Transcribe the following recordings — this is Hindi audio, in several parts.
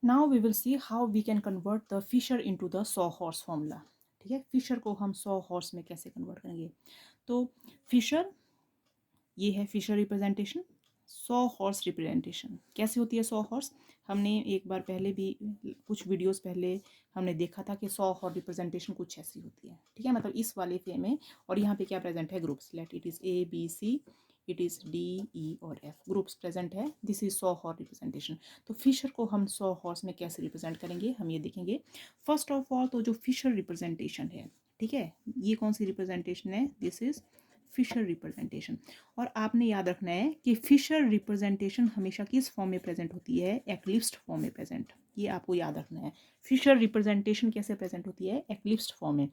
Now we will see how we can convert the Fischer into the sawhorse formula. ठीक है, फिशर को हम सॉ हॉर्स में कैसे कन्वर्ट करेंगे। तो फिशर, ये है Fischer representation. Sawhorse representation कैसे होती है सॉ हॉर्स, हमने एक बार पहले भी कुछ वीडियोस पहले हमने देखा था कि सॉ हॉर्स रिप्रेजेंटेशन कुछ ऐसी होती है। ठीक है, मतलब इस वाले फे में, और यहाँ पे क्या प्रेजेंट है, groups. Let it is A B C, it is D E और एफ, ग्रुप्स प्रेजेंट है। This is sawhorse representation. तो फिशर को हम सॉ हॉर्स में कैसे रिप्रेजेंट करेंगे, हम ये देखेंगे। फर्स्ट ऑफ ऑल तो जो फिशर रिप्रेजेंटेशन है, ठीक है, ये कौन सी रिप्रेजेंटेशन है, दिस इज फिशर रिप्रेजेंटेशन। और आपने याद रखना है कि फिशर रिप्रेजेंटेशन हमेशा किस फॉर्म में प्रेजेंट होती है, एक्लिप्स्ड फॉर्म में प्रेजेंट। ये आपको याद रखना है। फिशर रिप्रेजेंटेशन कैसे प्रेजेंट होती है, एक्लिप्स्ड फॉर्म में।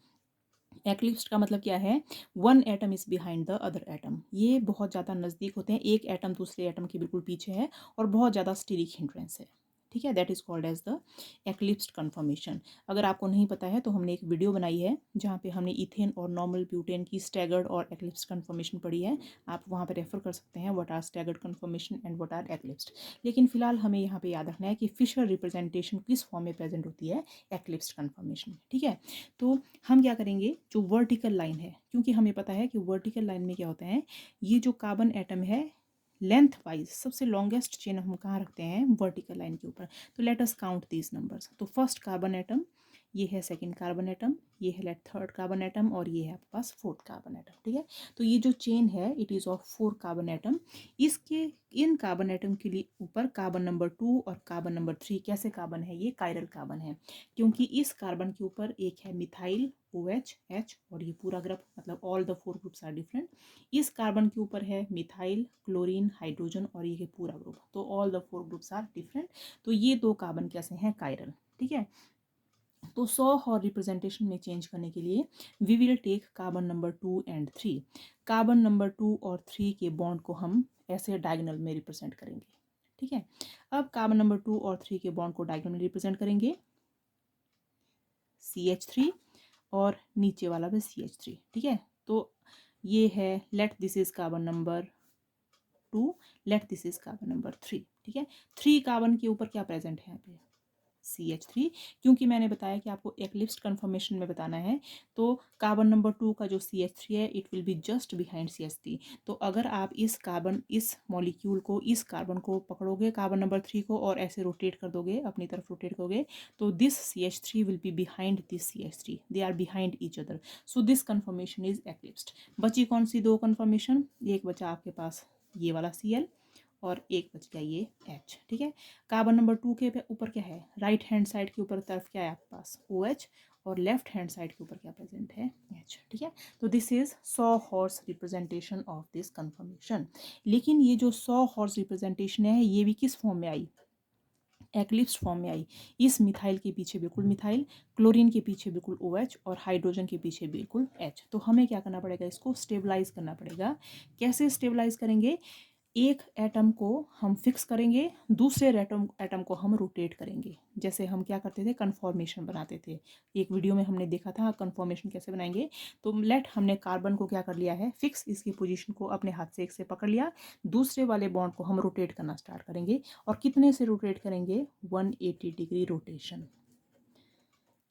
एक्लिप्स्ड का मतलब क्या है, one atom is behind the other atom. ये बहुत ज़्यादा नज़दीक होते हैं, एक एटम दूसरे एटम के बिल्कुल पीछे है और बहुत ज़्यादा स्टीरिक हिंड्रेंस है। ठीक है, that is called as the eclipsed conformation. अगर आपको नहीं पता है तो हमने एक वीडियो बनाई है जहाँ पे हमने इथेन और नॉर्मल ब्यूटेन की स्टैगर्ड और एक्लिप्स्ड कन्फर्मेशन पढ़ी है। आप वहाँ पे रेफर कर सकते हैं, what are staggered conformation and what are eclipsed. लेकिन फिलहाल हमें यहाँ पे याद रखना है कि फिशर रिप्रेजेंटेशन किस फॉर्म में प्रेजेंट होती है, एक्लिप्स्ड कन्फर्मेशन। ठीक है, तो हम क्या करेंगे, जो वर्टिकल लाइन है, क्योंकि हमें पता है कि वर्टिकल लाइन में क्या होता है, ये जो कार्बन एटम है लेंथ वाइज सबसे लॉन्गेस्ट चेन हम कहाँ रखते हैं, वर्टिकल लाइन के ऊपर। तो let us count these numbers. तो फर्स्ट कार्बन एटम, ये है सेकंड कार्बन एटम, ये है लेट थर्ड कार्बन एटम, और ये है आपके पास फोर्थ कार्बन एटम। ठीक है, तो ये जो चेन है it is of 4 carbon atom. इसके इन कार्बन एटम के लिए ऊपर कार्बन नंबर 2 और कार्बन नंबर 3 कैसे कार्बन है, ये कायरल कार्बन है, क्योंकि इस कार्बन के ऊपर एक है मिथाइल OH H, और ये पूरा ग्रुप मतलब all the 4 groups are different. इस कार्बन के ऊपर है मिथाइल, क्लोरीन, हाइड्रोजन, और ये पूरा ग्रुप, तो all the 4 groups are different. तो ये दो कार्बन कैसे हैं, कायरल। ठीक है, तो 100 और रिप्रेजेंटेशन में चेंज करने के लिए we will take carbon number 2 and 3। Carbon number 2 और 3 के बॉन्ड को हम ऐसे डायगोनल में रिप्रेजेंट करेंगे। ठीक है, अब कार्बन नंबर 2 और 3 के बॉन्ड को डायगोनल में रिप्रेजेंट करेंगे CH3, और नीचे वाला भी CH3। ठीक है, तो ये है let this is carbon number 2, let this is carbon number 3। ठीक है, 3 कार्बन के ऊपर क्या प्रेजेंट है यहाँ पे, CH3, क्योंकि मैंने बताया कि आपको एक्लिप्स्ड कन्फर्मेशन में बताना है। तो कार्बन नंबर 2 का जो CH3 है it will be just behind CH3। तो अगर आप इस मॉलिक्यूल को, इस कार्बन को पकड़ोगे, कार्बन नंबर 3 को, और ऐसे रोटेट कर दोगे, अपनी तरफ रोटेट करोगे, तो this CH3 will be behind this CH3, they are behind each other. So this conformation is eclipsed. बची कौन सी दो कन्फर्मेशन, एक बचा आपके पास ये वाला Cl, और एक बच गया ये H। ठीक है, कार्बन नंबर 2 के ऊपर क्या है, राइट हैंड साइड के ऊपर तरफ क्या है आपके पास, OH, और लेफ्ट हैंड साइड के ऊपर क्या प्रेजेंट है, H। ठीक है, तो this is 100 horse representation of this conformation. लेकिन ये जो 100 हॉर्स रिप्रेजेंटेशन है ये भी किस फॉर्म में आई, एक्लिप्स फॉर्म में आई। इस मिथाइल के पीछे बिल्कुल मिथाइल, क्लोरीन के पीछे बिल्कुल OH, और हाइड्रोजन के पीछे बिल्कुल H। तो हमें क्या करना पड़ेगा, इसको स्टेबलाइज करना पड़ेगा। कैसे स्टेबलाइज करेंगे, एक एटम को हम फिक्स करेंगे, दूसरे एटम को हम रोटेट करेंगे। जैसे हम क्या करते थे, कन्फॉर्मेशन बनाते थे। एक वीडियो में हमने देखा था कन्फॉर्मेशन कैसे बनाएंगे। तो लेट हमने कार्बन को क्या कर लिया है, फिक्स, इसकी पोजीशन को अपने हाथ से एक से पकड़ लिया, दूसरे वाले बॉन्ड को हम रोटेट करना स्टार्ट करेंगे। और कितने से रोटेट करेंगे, 180 डिग्री रोटेशन।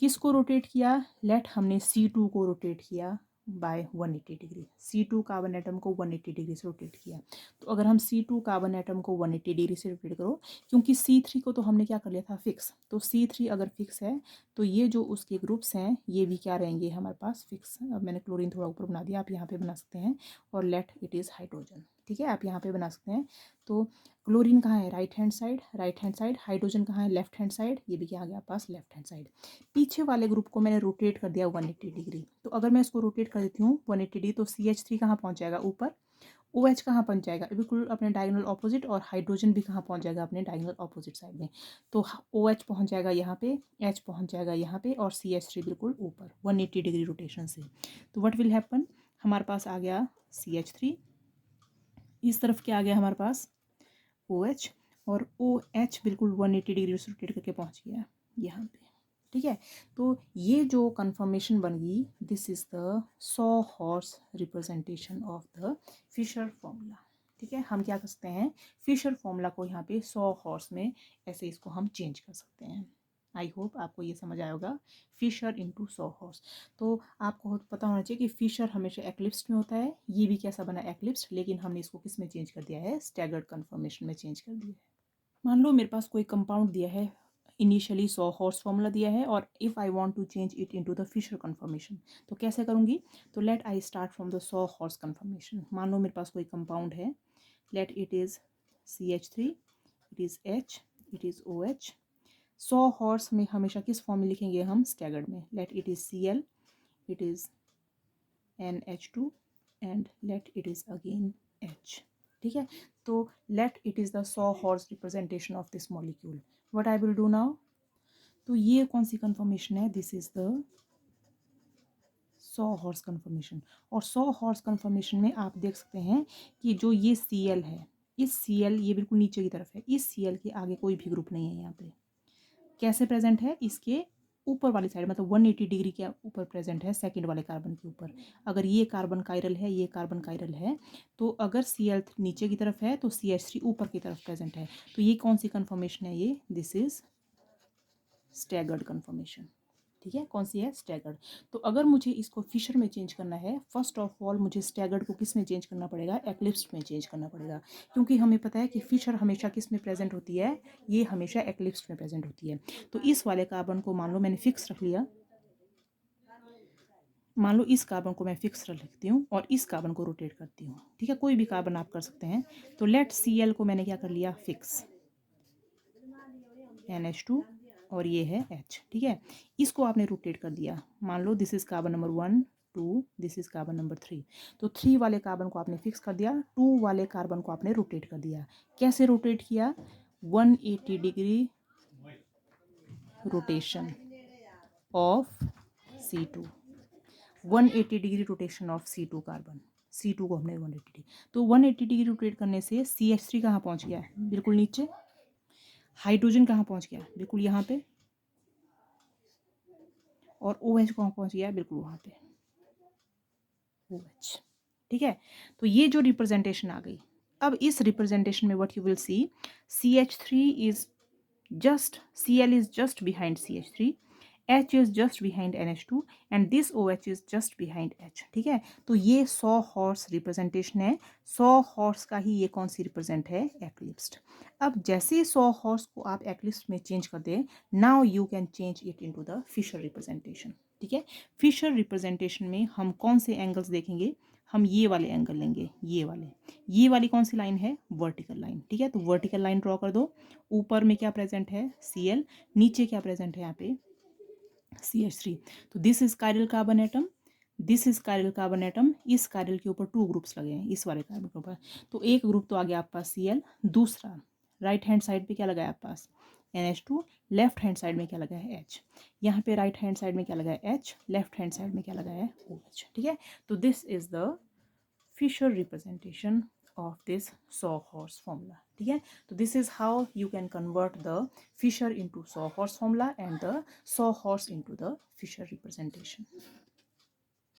किसको रोटेट किया, लेट हमने C2 को रोटेट किया bye 180 degree. C2 carbon atom को 180 डिग्री से रोटेट किया। तो अगर हम C2 कार्बन एटम को 180 डिग्री से रोटेट करो, क्योंकि C3 को तो हमने क्या कर लिया था, फिक्स। तो C3 अगर फिक्स है तो ये जो उसके ग्रुप्स हैं ये भी क्या रहेंगे हमारे पास, फिक्स। अब मैंने क्लोरीन थोड़ा ऊपर बना दिया, आप यहाँ पे बना सकते हैं, और लेट इट इज़ हाइड्रोजन। ठीक है, आप यहाँ पे बना सकते हैं। तो क्लोरीन कहाँ है, right hand side, right hand side. Hydrogen कहाँ है, लेफ्ट हैंड साइड, ये भी क्या आ गया पास, लेफ्ट हैंड साइड। पीछे वाले ग्रुप को मैंने रोटेट कर दिया 180 डिग्री। तो अगर मैं इसको रोटेट कर देती हूँ 180 डिग्री, तो CH3 कहाँ पहुँच जाएगा, ऊपर। OH कहाँ पहुँच जाएगा, बिल्कुल अपने डायगोनल ऑपोजिट, और हाइड्रोजन भी कहाँ पहुँच जाएगा, अपने डायगोनल ऑपोजिट साइड में। तो OH पहुँच जाएगा यहाँ पे, H पहुँच जाएगा यहाँ पे, और CH3 बिल्कुल ऊपर 180 डिग्री रोटेशन से। तो व्हाट विल हैपन, हमारे पास आ गया CH3, इस तरफ क्या आ गया हमारे पास, OH, और OH बिल्कुल 180 डिग्री से रोटेट करके पहुँच गया यहाँ पे। ठीक है, तो ये जो कन्फर्मेशन बन गई, this is the 100 horse representation of the Fischer formula. ठीक है, हम क्या कर सकते हैं, फिशर फॉर्मूला को यहाँ पे 100 हॉर्स में ऐसे इसको हम चेंज कर सकते हैं। आई होप आपको ये समझ आया होगा, फिशर इंटू 100 हॉर्स। तो आपको पता होना चाहिए कि फिशर हमेशा एक्लिप्स में होता है, ये भी कैसा बना एक्लिप्स, लेकिन हमने इसको किस में चेंज कर दिया है, स्टैगर्ड कन्फर्मेशन में चेंज कर दिया है। मान लो मेरे पास कोई कंपाउंड दिया है, इनिशियली 100 हॉर्स फॉर्मूला दिया है, और if I want to change it into the Fischer conformation, तो कैसे करूँगी, तो let I start from the 100 horse conformation. मान लो मेरे पास कोई कंपाउंड है, let it is CH3, it is H, it is OH। 100 horse में हमेशा किस फॉर्म में लिखेंगे हम, स्टैगर्ड में। Let it is Cl, it is NH2 and let it is again H। ठीक है, तो late it is the 100 horse representation of this molecule. What I will do now, तो ये कौन सी कन्फर्मेशन है, this is the 100 horse conformation. और 100 हॉर्स कन्फर्मेशन में आप देख सकते हैं कि जो ये Cl है, इस Cl ये बिल्कुल नीचे की तरफ है, इस Cl के आगे कोई भी ग्रुप नहीं है यहाँ पे। कैसे प्रेजेंट है, इसके ऊपर वाली साइड, मतलब 180 डिग्री के ऊपर प्रेजेंट है, सेकंड वाले कार्बन के ऊपर। अगर ये कार्बन कायरल है, ये कार्बन कायरल है, तो अगर Cl नीचे की तरफ है तो CH3 ऊपर की तरफ प्रेजेंट है। तो ये कौन सी कन्फर्मेशन है, ये दिस इज स्टैगर्ड कन्फर्मेशन। ठीक है, कौन सी है, स्टैगर्ड। तो अगर मुझे इसको फिशर में चेंज करना है, फर्स्ट ऑफ ऑल मुझे स्टैगर्ड को किस में चेंज करना पड़ेगा, एक्लिप्स में चेंज करना पड़ेगा, क्योंकि हमें पता है कि फिशर हमेशा किस में प्रेजेंट होती है, ये हमेशा एक्लिप्स में प्रेजेंट होती है। तो इस वाले कार्बन को मान लो मैंने फिक्स रख लिया, मान लो इस कार्बन को मैं फिक्स रख लेती हूँ और इस कार्बन को रोटेट करती हूँ। ठीक है, कोई भी कार्बन आप कर सकते हैं। तो लेट Cl को मैंने क्या कर लिया, फिक्स, NH2 और ये है H। ठीक है, इसको आपने रोटेट कर दिया, मान लो this is carbon number 1 2, this is carbon number 3। तो 3 वाले कार्बन को आपने फिक्स कर दिया, 2 वाले कार्बन को आपने रोटेट कर दिया। कैसे रोटेट किया, 180 degree rotation of C2, 180 degree rotation of C2 carbon, C2 को हमने 180 डिग्री, तो 180 डिग्री रोटेट करने से CH3 कहाँ पहुँच गया, बिल्कुल नीचे। हाइड्रोजन कहाँ पहुँच गया, बिल्कुल यहाँ पे। और OH कहाँ पहुँच गया, बिल्कुल वहाँ पे, OH। ठीक है, तो ये जो रिप्रेजेंटेशन आ गई, अब इस रिप्रेजेंटेशन में what you will see, CH3 is just, Cl is just behind CH3, H is just behind NH2 and this OH is just behind H। ठीक है, तो ये 100 हॉर्स रिप्रेजेंटेशन है, 100 हॉर्स का ही ये कौन सी रिप्रेजेंट है, एक्लिप्स्ड। अब जैसे 100 हॉर्स को आप एक्लिप्स में चेंज कर दें, now you can change it into the Fischer representation. ठीक है, फिशर रिप्रेजेंटेशन में हम कौन से एंगल्स देखेंगे, हम ये वाले एंगल लेंगे, ये वाली कौन सी लाइन है, वर्टिकल लाइन। ठीक है, तो वर्टिकल लाइन ड्रॉ कर दो, ऊपर में क्या प्रेजेंट है, Cl, नीचे क्या प्रेजेंट है यहाँ पे, CH3। तो this is chiral carbon atom, this is chiral carbon atom, इस कायरल के ऊपर 2 ग्रुप्स लगे हैं, इस वाले कार्बन के ऊपर। तो एक ग्रुप तो आ गया आपके पास Cl, दूसरा राइट हैंड साइड पे क्या लगा है आपके पास, NH2, लेफ्ट हैंड साइड में क्या लगा है, H। यहाँ पे राइट हैंड साइड में क्या लगा है, H, लेफ्ट हैंड साइड में क्या लगा है, OH। ठीक है, तो this is the Fisher representation of this Sawhorse formula। ठीक है, तो this is how you can convert the Fisher into Sawhorse formula and the Sawhorse into the Fisher representation।